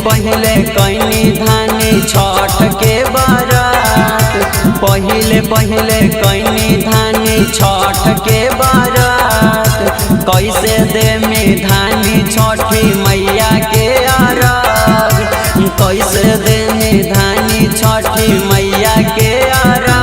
पहले कैनी धानी छठ के बारात, पहले कैनी धानी छठ के बारात। कैसे दे में धानी छठी मैया के आराग, कैसे दे में धानी छठी मैया के आराग।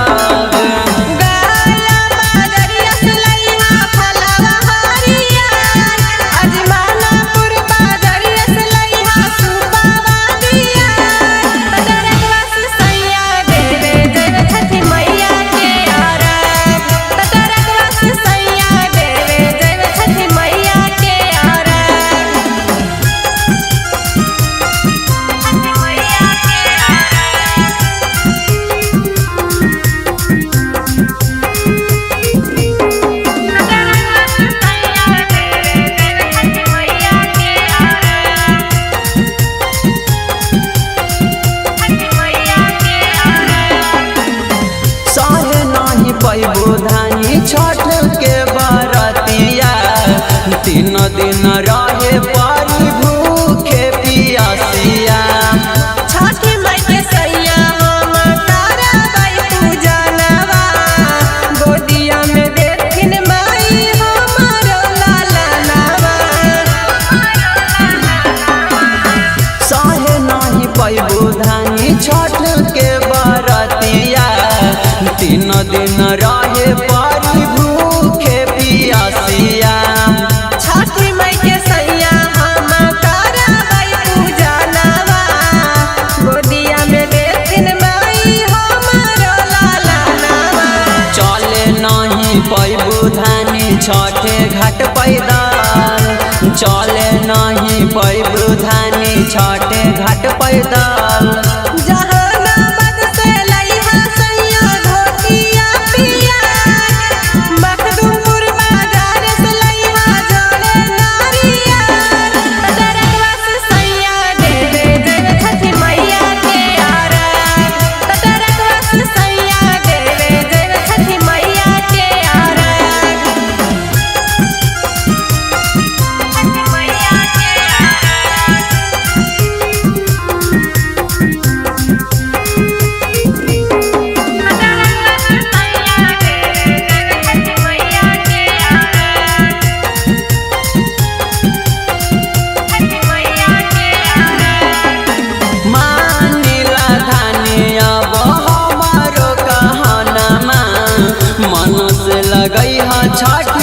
पैबो धानी छठ के बारातिया, 3 दिन रहे पारी भूखे पियासिया। छठी माई के सैया हम तारा बाई पूजनवा, गोदिया में देखिन माई हमारो लालनवा। सहे नहीं पैबो धानी छठ के बारातिया, 3 दिन रहे पारी भूखे पियासिया। छठी माई के सैया हम तारा बाई पूजनवा, गोदिया में देखिन माई हमारो लालनवा। चले नहीं पैबो धानी छठे घाट पैदल, चले नहीं पैबो धानी छठे घाट पैदल। छठ